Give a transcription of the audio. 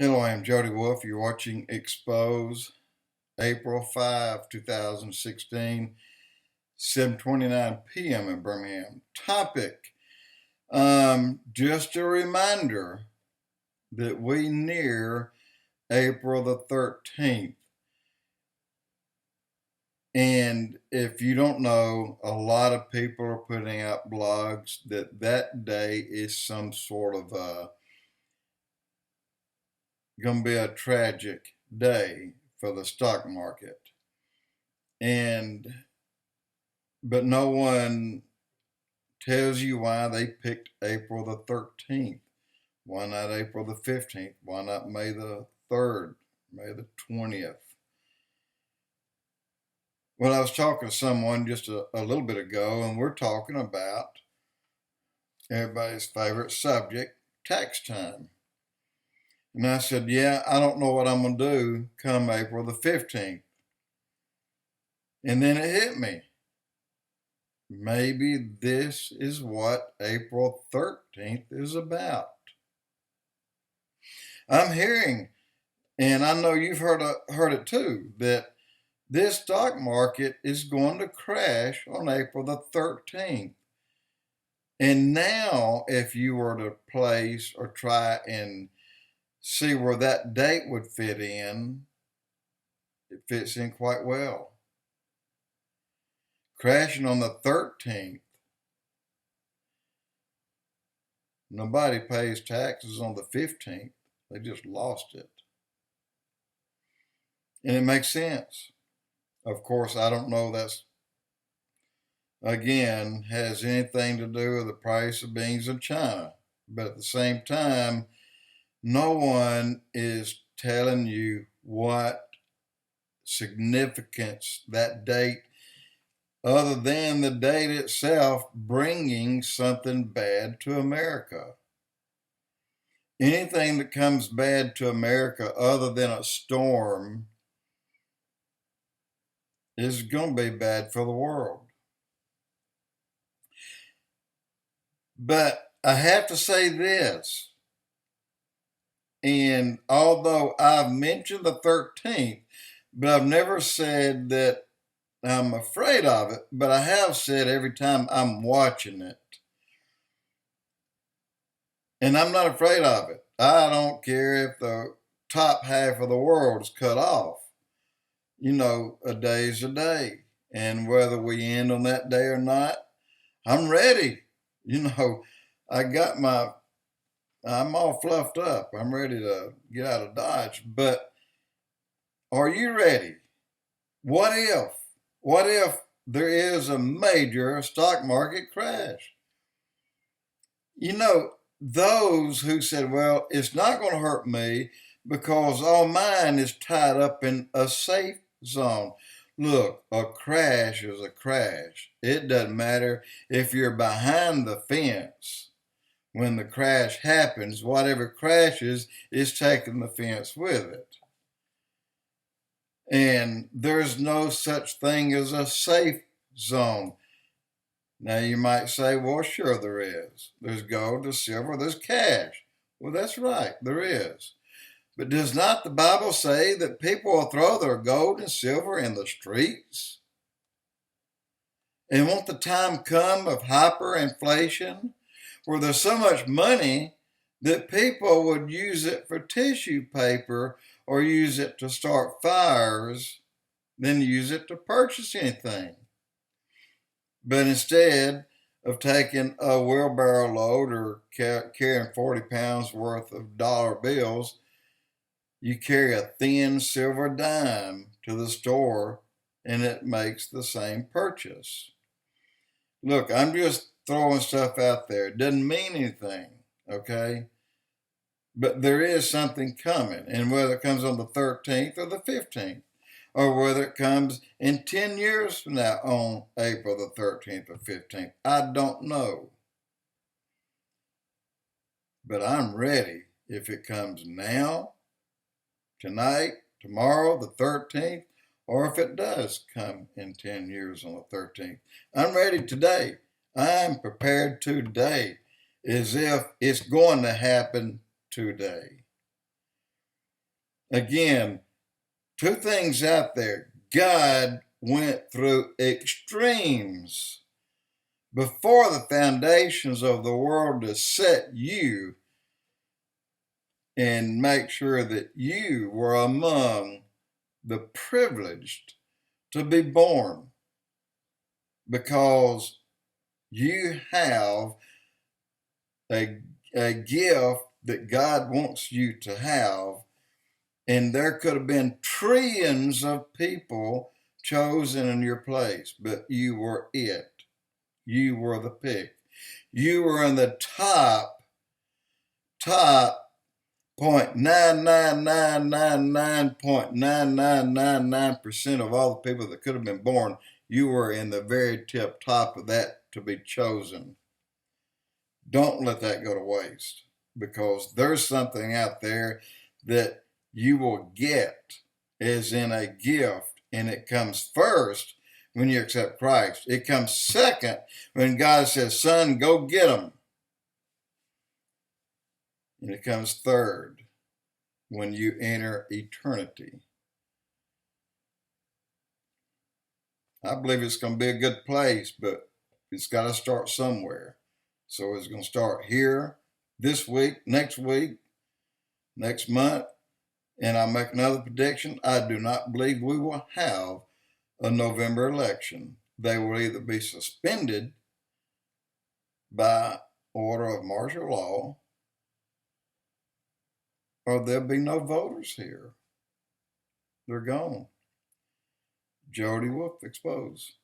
Hello, I am Jody Wolf. You're watching Expoz, April 5, 2016, 7:29 p.m. in Birmingham. Topic, just a reminder that we near April the 13th. And if you don't know, a lot of people are putting out blogs that day is some sort of going to be a tragic day for the stock market. But no one tells you why they picked April the 13th. Why not April the 15th? Why not May the 3rd, May the 20th? Well, I was talking to someone just a little bit ago, and we're talking about everybody's favorite subject, tax time. And I said, yeah, I don't know what I'm going to do come April the 15th. And then it hit me. Maybe this is what April 13th is about. I'm hearing, and I know you've heard it too, that this stock market is going to crash on April the 13th. And now, if you were to place or try and see where that date would fit in, it fits in quite well. Crashing on the 13th. Nobody pays taxes on the 15th. They just lost it. And it makes sense. Of course, I don't know that's, again, has anything to do with the price of beans in China. But at the same time, no one is telling you what significance that date, other than the date itself bringing something bad to America. Anything that comes bad to America other than a storm is going to be bad for the world. But I have to say this, and although I've mentioned the 13th, but I've never said that I'm afraid of it, but I have said every time I'm watching it. And I'm not afraid of it. I don't care if the top half of the world is cut off. A day's a day. And whether we end on that day or not, I'm ready. I'm all fluffed up. I'm ready to get out of Dodge. But are you ready? What if there is a major stock market crash? Those who said, well, it's not going to hurt me because all mine is tied up in a safe zone. Look, a crash is a crash. It doesn't matter if you're behind the fence. When the crash happens, whatever crashes is taking the fence with it. And there's no such thing as a safe zone. Now you might say, well, sure there is. There's gold, there's silver, there's cash. Well, that's right, there is. But does not the Bible say that people will throw their gold and silver in the streets? And won't the time come of hyperinflation where there's so much money that people would use it for tissue paper or use it to start fires than use it to purchase anything? But instead of taking a wheelbarrow load or carrying 40 pounds worth of dollar bills, you carry a thin silver dime to the store and it makes the same purchase. Look, I'm just throwing stuff out there. It doesn't mean anything, okay? But there is something coming, and whether it comes on the 13th or the 15th, or whether it comes in 10 years from now on April the 13th or 15th. I don't know. But I'm ready if it comes now, tonight, tomorrow, the 13th, or if it does come in 10 years on the 13th. I'm ready today. I'm prepared today as if it's going to happen today. Again, two things out there. God went through extremes before the foundations of the world to set you and make sure that you were among the privileged to be born, because you have a gift that God wants you to have. And there could have been trillions of people chosen in your place, but you were it. You were the pick. You were in the top 0.99999.9999% of all the people that could have been born. You were in the very top of that to be chosen. Don't let that go to waste, because there's something out there that you will get as in a gift, and it comes first when you accept Christ. It comes second when God says, son, go get them. And it comes third when you enter eternity. I believe it's going to be a good place, but it's got to start somewhere. So it's going to start here, this week, next month. And I'll make another prediction. I do not believe we will have a November election. They will either be suspended by order of martial law, or there'll be no voters here. They're gone. Jody Wolf, Expoz.